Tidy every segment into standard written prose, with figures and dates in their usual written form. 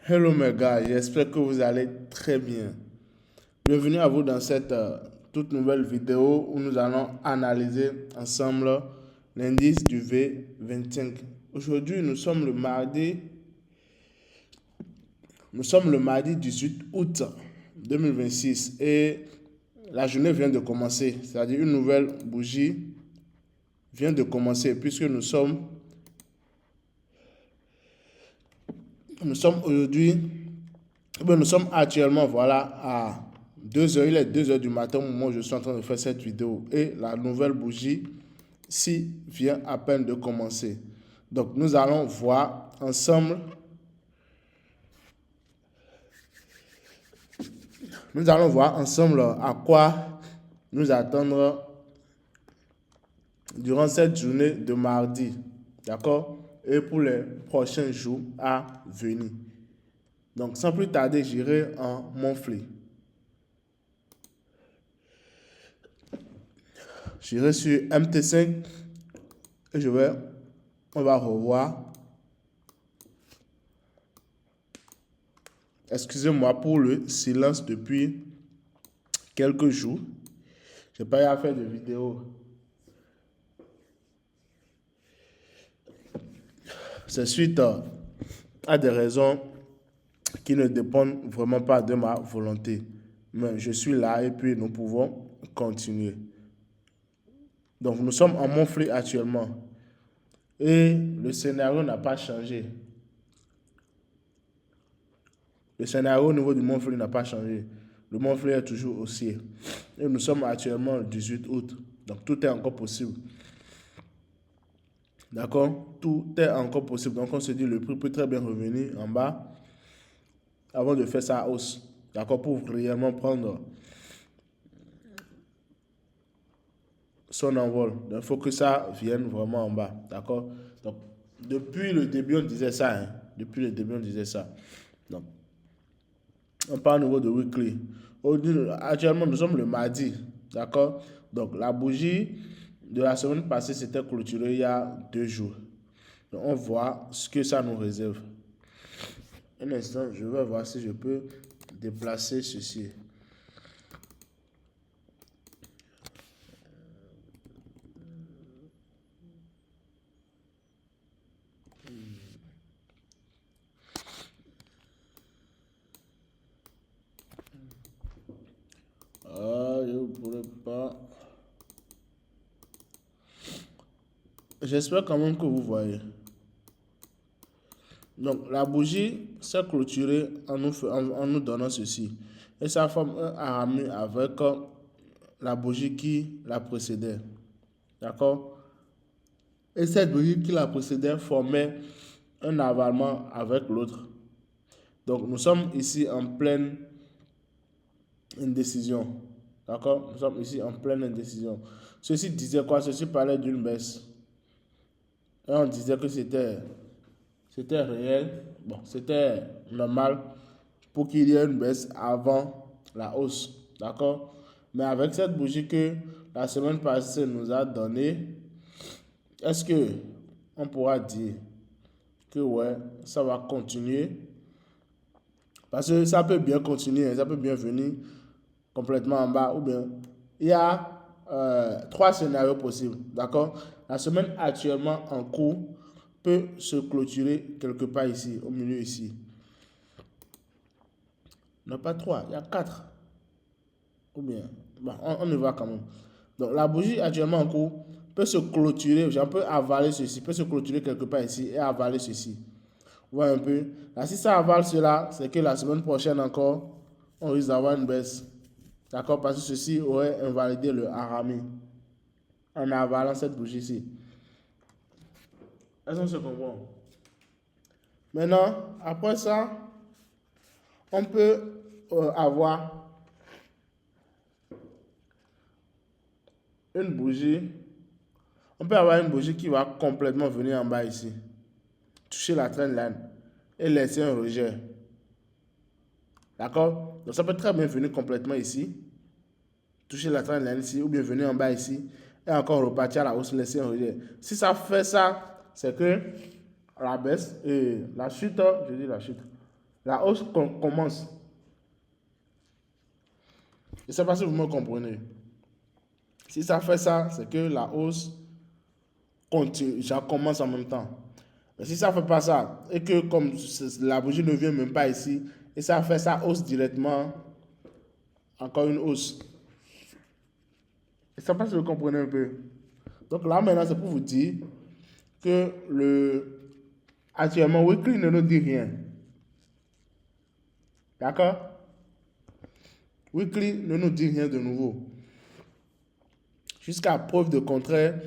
Hello mes gars, j'espère que vous allez très bien. Bienvenue à vous dans cette toute nouvelle vidéo où nous allons analyser ensemble l'indice du V25. Aujourd'hui, nous sommes le mardi 18 août 2026 et la journée vient de commencer, c'est-à-dire une nouvelle bougie vient de commencer puisque nous sommes aujourd'hui. Nous sommes actuellement à 2 heures, il est 2 heures du matin au moment où je suis en train de faire cette vidéo et la nouvelle bougie ci vient à peine de commencer. Donc nous allons voir ensemble, à quoi nous attendre durant cette journée de mardi, d'accord? Et pour les prochains jours à venir. Donc sans plus tarder, j'irai en monthly. J'irai sur MT5 et on va revoir. Excusez-moi pour le silence depuis quelques jours. Je n'ai pas eu à faire de vidéo. C'est suite à des raisons qui ne dépendent vraiment pas de ma volonté. Mais je suis là et puis nous pouvons continuer. Donc nous sommes en monthly actuellement. Et le scénario n'a pas changé. Le scénario au niveau du monthly n'a pas changé. Le monthly est toujours haussier. Et nous sommes actuellement le 18 août. Donc tout est encore possible. D'accord? Tout est encore possible. Donc on se dit le prix peut très bien revenir en bas avant de faire sa hausse. D'accord? Pour réellement prendre son envol. Donc il faut que ça vienne vraiment en bas. D'accord? Donc depuis le début on disait ça. Hein? Depuis le début on disait ça. Donc on parle au niveau de weekly. Actuellement nous sommes le mardi. D'accord? Donc la bougie de la semaine passée s'était clôturée il y a 2 jours. Donc on voit ce que ça nous réserve. Un instant, je vais voir si je peux déplacer ceci. Ah, je ne pourrais pas. J'espère quand même que vous voyez. Donc, la bougie s'est clôturée en nous donnant ceci. Et ça forme un harami avec la bougie qui la précédait. D'accord? Et cette bougie qui la précédait formait un avalement avec l'autre. Donc, nous sommes ici en pleine indécision. D'accord? Nous sommes ici en pleine indécision. Ceci disait quoi? Ceci parlait d'une baisse. Et on disait que c'était réel. Bon, c'était normal pour qu'il y ait une baisse avant la hausse. D'accord? Mais avec cette bougie que la semaine passée nous a donnée, est-ce que on pourra dire que ouais, ça va continuer? Parce que ça peut bien continuer, ça peut bien venir complètement en bas. Ou bien, il y a 3 scénarios possibles. D'accord? La semaine actuellement en cours peut se clôturer quelque part ici, au milieu ici. Non, pas 3, il y a 4. Ou bien, bon, on y va quand même. Donc, la bougie actuellement en cours peut se clôturer, j'en peux avaler ceci, peut se clôturer quelque part ici et avaler ceci. Vous voyez un peu. Là, si ça avale cela, c'est que la semaine prochaine encore, on risque d'avoir une baisse. D'accord? Parce que ceci aurait invalidé le harami en avalant cette bougie-ci. Est-ce qu'on se comprend? Maintenant, après ça, on peut avoir une bougie. On peut avoir une bougie qui va complètement venir en bas ici. Toucher la trendline et laisser un rejet. D'accord? Donc ça peut très bien venir complètement ici. Toucher la trendline ici ou bien venir en bas ici. Et encore repartir à la hausse, laisser un rejet. Si ça fait ça, c'est que la baisse et la chute, je dis la chute. La hausse commence. Je ne sais pas si vous me comprenez. Si ça fait ça, c'est que la hausse continue, ça commence en même temps. Mais si ça ne fait pas ça, et que comme la bougie ne vient même pas ici, et ça fait ça hausse directement, encore une hausse. Je ne sais pas si vous comprenez un peu. Donc là maintenant, c'est pour vous dire que actuellement, Weekly ne nous dit rien. D'accord? Weekly ne nous dit rien de nouveau. Jusqu'à preuve de contraire,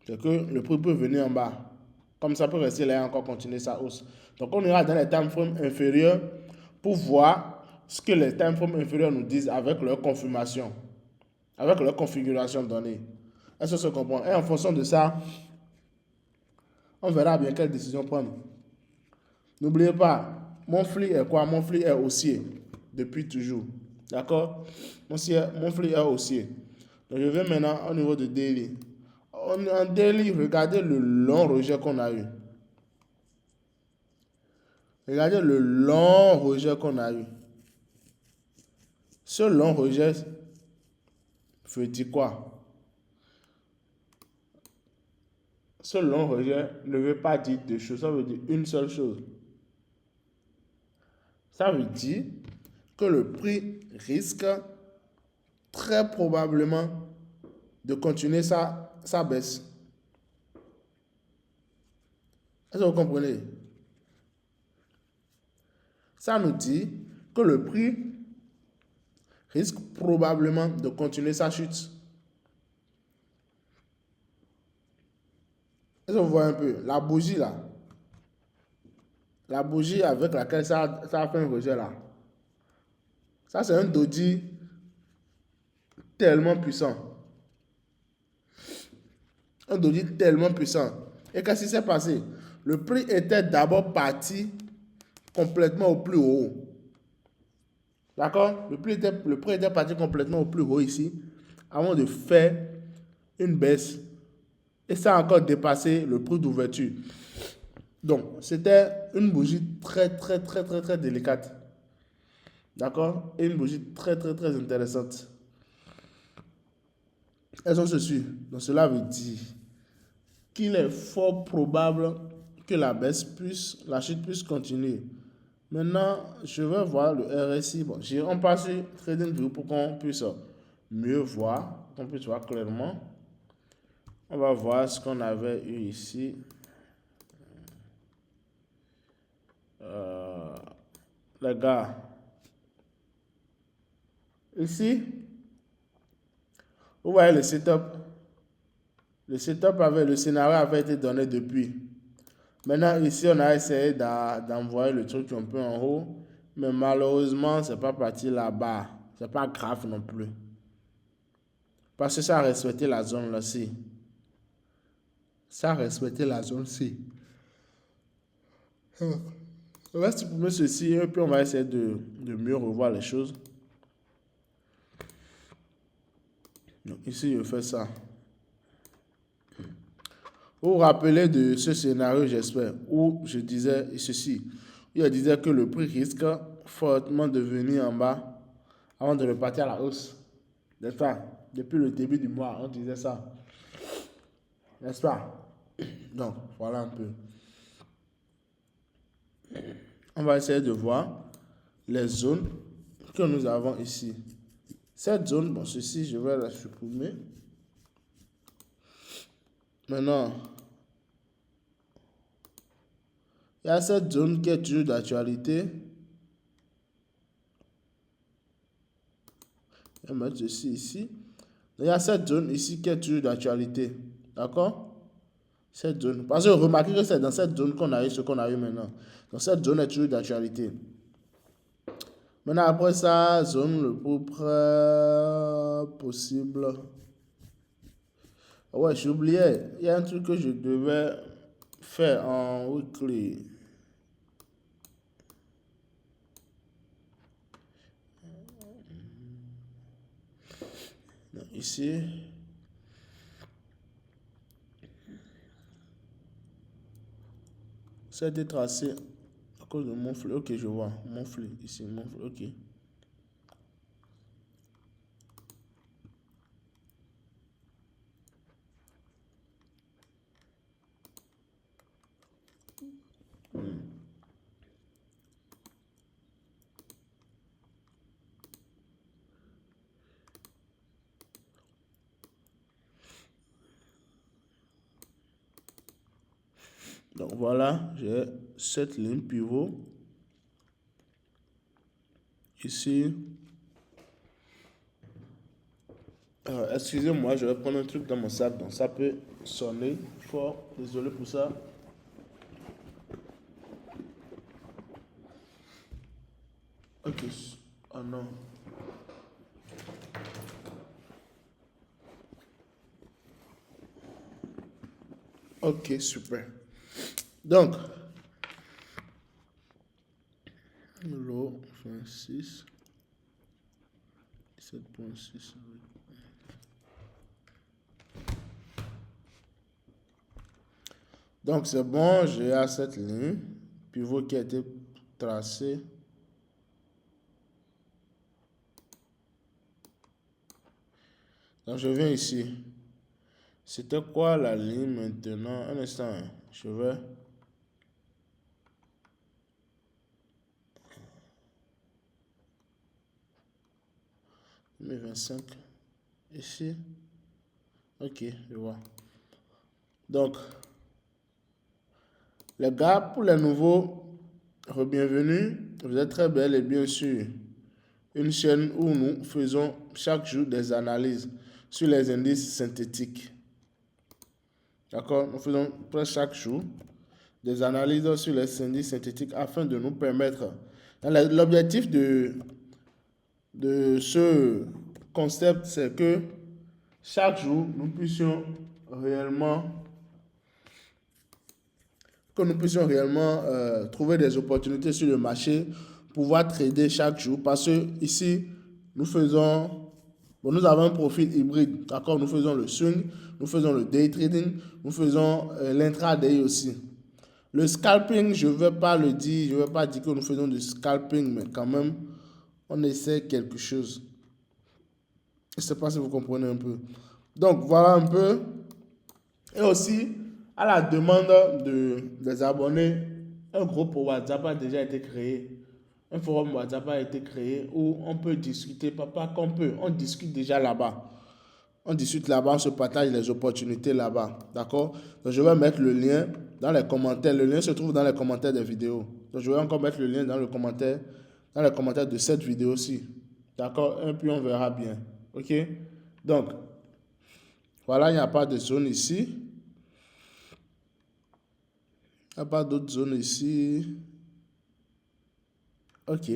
c'est que le prix peut venir en bas. Comme ça peut rester là et encore continuer sa hausse. Donc on ira dans les time frames inférieurs pour voir ce que les time frames inférieurs nous disent avec leur confirmation, avec leur configuration donnée. Est-ce que ça se comprend? Et en fonction de ça, on verra bien quelle décision prendre. N'oubliez pas, mon flux est quoi? Mon flux est haussier depuis toujours. D'accord? Mon flux est haussier. Donc je vais maintenant au niveau de daily. En daily, regardez le long rejet qu'on a eu. Regardez le long rejet qu'on a eu. Ce long rejet veut dire quoi? Ce long rejet ne veut pas dire deux choses, ça veut dire une seule chose. Ça veut dire que le prix risque très probablement de continuer sa baisse. Est-ce que vous comprenez? Ça nous dit que le prix risque probablement de continuer sa chute. Est-ce que vous voyez un peu? La bougie là. La bougie avec laquelle ça a fait un rejet là. Ça, c'est un doji tellement puissant. Un doji tellement puissant. Et qu'est-ce qui s'est passé? Le prix était d'abord parti complètement au plus haut. D'accord? Le prix était parti complètement au plus haut ici, avant de faire une baisse. Et ça a encore dépassé le prix d'ouverture. Donc, c'était une bougie très, très, très, très, très délicate. D'accord? Et une bougie très, très, très intéressante. Elles ont se suit. Donc, cela veut dire qu'il est fort probable que la chute puisse continuer. Maintenant, je vais voir le RSI. Bon, on passe sur TradingView pour qu'on puisse mieux voir, qu'on puisse voir clairement. On va voir ce qu'on avait eu ici. Les gars, ici, vous voyez le setup. Le scénario avait été donné depuis. Maintenant, ici, on a essayé d'envoyer le truc un peu en haut. Mais malheureusement, c'est pas parti là-bas. C'est pas grave non plus. Parce que ça a respecté la zone là-ci. Ça a respecté la zone C. On va supprimer ceci et puis on va essayer de mieux revoir les choses. Donc ici, je fais ça. Vous vous rappelez de ce scénario, j'espère, où je disais ceci. Où je disais que le prix risque fortement de venir en bas avant de repartir à la hausse. N'est-ce pas? Depuis le début du mois, on disait ça. N'est-ce pas? Donc, voilà un peu. On va essayer de voir les zones que nous avons ici. Cette zone, bon, ceci, je vais la supprimer. Maintenant, il y a cette zone qui est toujours d'actualité. Je vais mettre ceci ici. Il y a cette zone ici qui est toujours d'actualité. D'accord? Cette zone. Parce que remarquez que c'est dans cette zone qu'on a eu ce qu'on a eu maintenant. Donc cette zone est toujours d'actualité. Maintenant, après ça, zone le plus près possible. Ouais, j'ai oublié. Il y a un truc que je devais faire en weekly. Ici. C'est détracé. cause de mon flux. Ok, je vois. Mon flux. Ici, mon flux. Ok. Donc voilà, j'ai cette ligne pivot. Ici. Excusez-moi, je vais prendre un truc dans mon sac, donc ça peut sonner fort. Désolé pour ça. Ok. Oh non. Ok, super. Donc, l'eau 26, 17.6. Donc, c'est bon, j'ai à cette ligne, pivot qui a été tracé. Donc, je viens ici. C'était quoi la ligne maintenant? Un instant, hein. Je vais. Mais 25. Ici. Ok, je vois. Donc, les gars, pour les nouveaux, bienvenue. Vous êtes très belle et bien sûr une chaîne où nous faisons chaque jour des analyses sur les indices synthétiques. D'accord? Nous faisons presque chaque jour des analyses sur les indices synthétiques afin de nous permettre. L'objectif de ce concept, c'est que chaque jour, nous puissions réellement trouver des opportunités sur le marché, pouvoir trader chaque jour. Parce que ici, nous avons un profil hybride. D'accord? Nous faisons le swing, nous faisons le day trading, nous faisons l'intraday aussi. Le scalping, je ne vais pas le dire, je ne vais pas dire que nous faisons du scalping, mais quand même, on essaie quelque chose. Je ne sais pas si vous comprenez un peu. Donc, voilà un peu. Et aussi, à la demande des abonnés, un groupe WhatsApp a déjà été créé. Un forum WhatsApp a été créé où on peut discuter, papa, on discute déjà là-bas. On discute là-bas, on se partage les opportunités là-bas. D'accord? Donc, je vais mettre le lien dans les commentaires. Le lien se trouve dans les commentaires des vidéos. Donc, je vais encore mettre le lien dans les commentaires de cette vidéo-ci. D'accord? Et puis, on verra bien. OK? Donc, voilà, il n'y a pas de zone ici. Il n'y a pas d'autre zone ici. OK.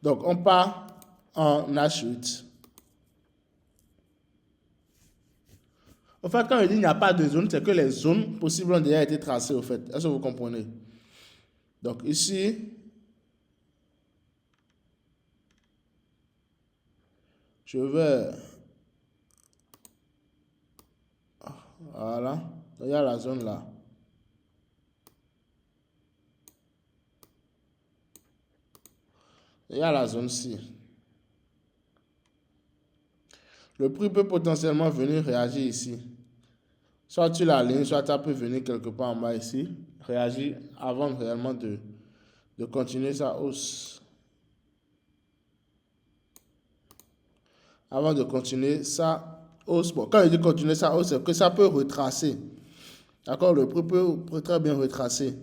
Donc, on part en H8. En fait, quand je dis il n'y a pas de zone, c'est que les zones possibles ont déjà été tracées, au fait. Est-ce que vous comprenez? Donc, ici, je vais... Voilà. Il y a la zone là. Il y a la zone ci. Le prix peut potentiellement venir réagir ici. Soit sur la ligne, soit ça peut venir quelque part en bas ici. Réagir avant réellement de continuer sa hausse. Avant de continuer sa hausse. Bon, quand je dis continuer sa hausse, c'est que ça peut retracer. D'accord? Le prix peut très bien retracer.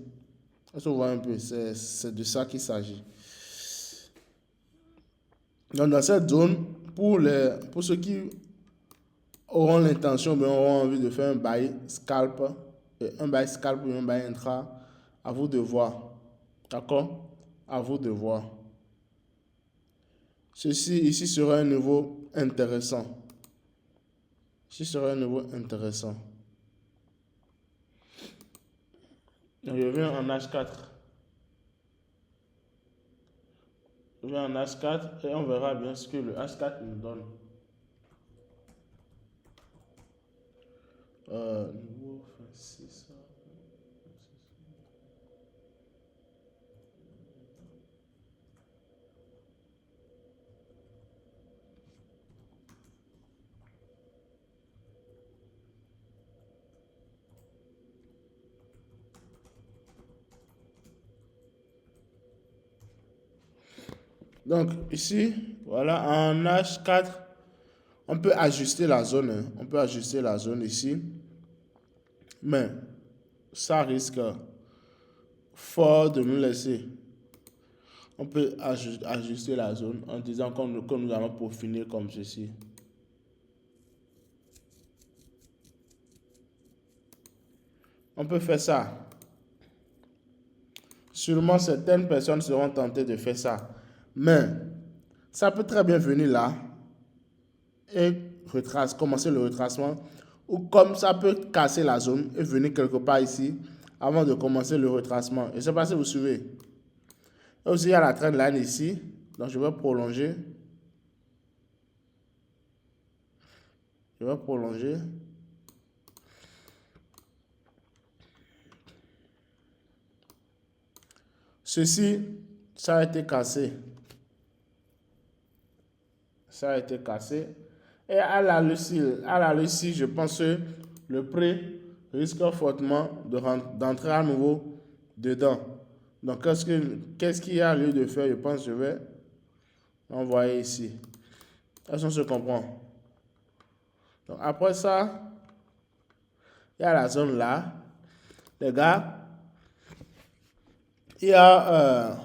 On se voit un peu, c'est de ça qu'il s'agit. Donc, dans cette zone, pour ceux qui auront l'intention, mais auront envie de faire un buy scalp ou un buy intra, à vous de voir. D'accord? À vous de voir. Ceci ici sera un niveau intéressant. Ici sera un niveau intéressant. Donc, je viens en H4. Je viens en H4 et on verra bien ce que le H4 nous donne. Niveau 26. Donc ici, voilà, en H4, on peut ajuster la zone. Hein. On peut ajuster la zone ici. Mais ça risque fort de nous laisser. On peut ajuster la zone en disant que nous allons peaufiner comme ceci. On peut faire ça. Sûrement, certaines personnes seront tentées de faire ça. Mais ça peut très bien venir là et commencer le retracement. Ou comme ça peut casser la zone et venir quelque part ici avant de commencer le retracement. Je ne sais pas si vous suivez. Et aussi, il y a la trend line ici. Donc, je vais prolonger. Je vais prolonger. Ceci, ça a été cassé. Ça a été cassé. Et à la Lucie, je pense que le prix risque fortement d'entrer à nouveau dedans. Donc, qu'est-ce qu'il y a lieu de faire? Je pense que je vais envoyer ici. Est-ce qu'on se comprend? Donc, après ça, il y a la zone là. Les gars, il y a...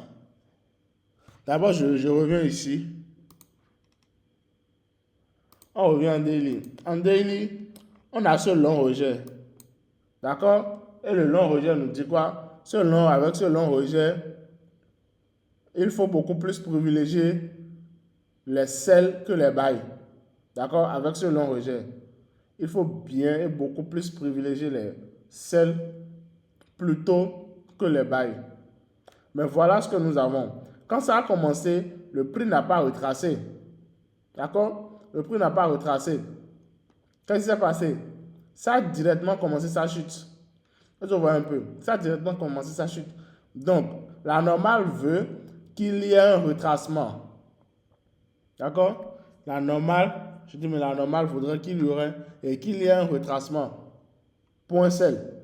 D'abord, je reviens ici. On revient en daily. En daily, on a ce long rejet. D'accord? Et le long rejet nous dit quoi? Avec ce long rejet, il faut beaucoup plus privilégier les sels que les buys. D'accord? Avec ce long rejet. Il faut bien et beaucoup plus privilégier les sels plutôt que les buys. Mais voilà ce que nous avons. Quand ça a commencé, le prix n'a pas retracé. D'accord? Le prix n'a pas retracé. Qu'est-ce qui s'est passé? Ça a directement commencé sa chute. Vous voyez un peu. Ça a directement commencé sa chute. Donc, la normale veut qu'il y ait un retracement. D'accord? La normale, je dis, mais la normale voudrait qu'il y ait un retracement. Point seul.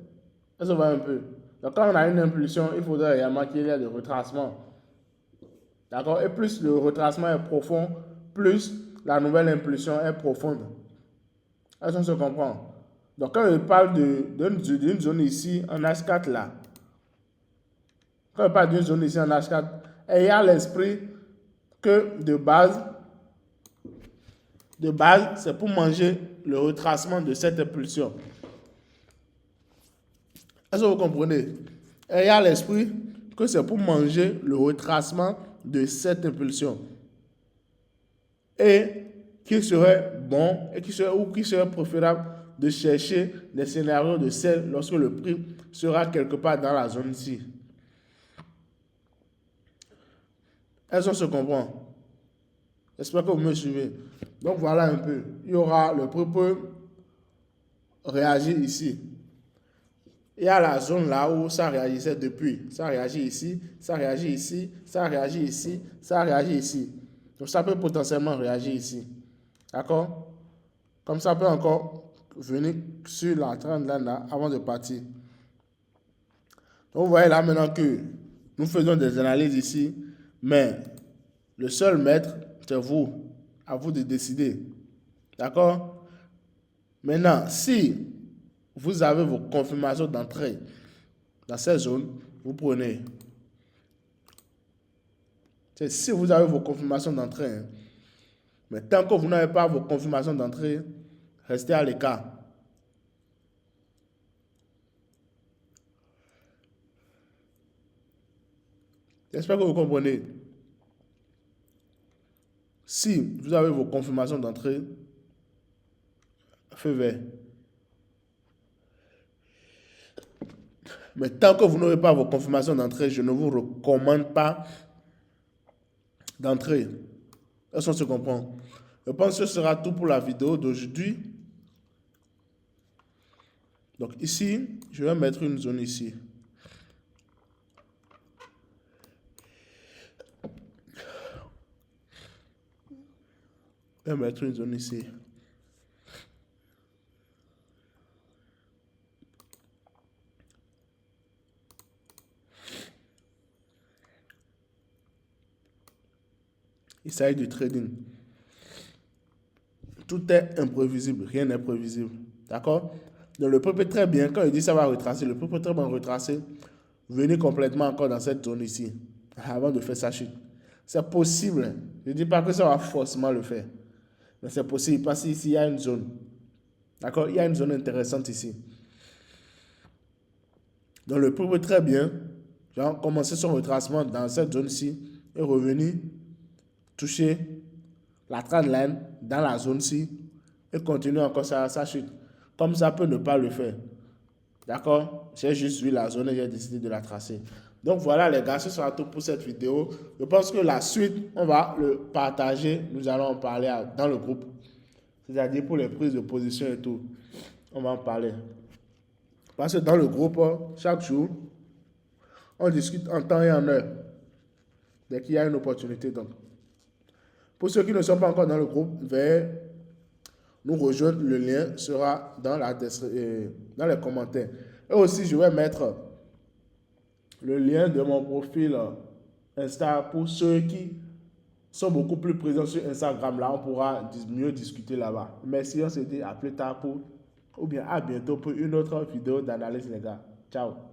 Vous voyez un peu. Donc, quand on a une impulsion, il faudrait également qu'il y ait des retracements. D'accord? Et plus le retracement est profond, plus la nouvelle impulsion est profonde. Est-ce qu'on se comprend? Donc, quand je parle d'une zone ici, en H4 là, quand je parle d'une zone ici en H4, ayez à l'esprit que de base, c'est pour manger le retracement de cette impulsion. Est-ce que vous comprenez? Ayez à l'esprit que c'est pour manger le retracement de cette impulsion. Et qu'il serait bon et qu'il serait préférable de chercher des scénarios de sel lorsque le prix sera quelque part dans la zone ici. Est-ce qu'on se comprend? J'espère que vous me suivez. Donc voilà un peu. Il y aura le prix peut réagir ici. Il y a la zone là où ça réagissait depuis. Ça réagit ici, ça réagit ici, ça réagit ici, ça réagit ici. Donc ça peut potentiellement réagir ici. D'accord? Comme ça peut encore venir sur la trend là avant de partir. Donc vous voyez là maintenant que nous faisons des analyses ici, mais le seul maître, c'est vous. À vous de décider. D'accord? Maintenant, si vous avez vos confirmations d'entrée dans cette zone, vous prenez. C'est si vous avez vos confirmations d'entrée. Hein. Mais tant que vous n'avez pas vos confirmations d'entrée, restez à l'écart. J'espère que vous comprenez. Si vous avez vos confirmations d'entrée, feu vert. Mais tant que vous n'avez pas vos confirmations d'entrée, je ne vous recommande pas d'entrer. Est-ce qu'on se comprend? Je pense que ce sera tout pour la vidéo d'aujourd'hui. Donc ici, je vais mettre une zone ici. Je vais mettre une zone ici. Il s'agit du trading. Tout est imprévisible, rien n'est prévisible. D'accord? Donc le prix peut très bien, quand il dit ça va retracer, le prix peut très bien retracer, venir complètement encore dans cette zone ici, avant de faire sa chute. C'est possible. Je ne dis pas que ça va forcément le faire. Mais c'est possible parce qu'ici, il y a une zone. D'accord? Il y a une zone intéressante ici. Donc le prix peut très bien genre, commencer son retracement dans cette zone-ci et revenir toucher la trendline dans la zone-ci et continuer encore sa chute. Comme ça peut ne pas le faire. D'accord? J'ai juste vu la zone et j'ai décidé de la tracer. Donc voilà les gars, ce sera tout pour cette vidéo. Je pense que la suite, on va le partager. Nous allons en parler dans le groupe. C'est-à-dire pour les prises de position et tout. On va en parler. Parce que dans le groupe, chaque jour, on discute en temps et en heure. Dès qu'il y a une opportunité. Donc. Pour ceux qui ne sont pas encore dans le groupe, veuillez nous rejoindre. Le lien sera dans les commentaires. Et aussi, je vais mettre le lien de mon profil Insta pour ceux qui sont beaucoup plus présents sur Instagram. Là, on pourra mieux discuter là-bas. Merci, on se dit à plus tard ou bien à bientôt pour une autre vidéo d'analyse, les gars. Ciao.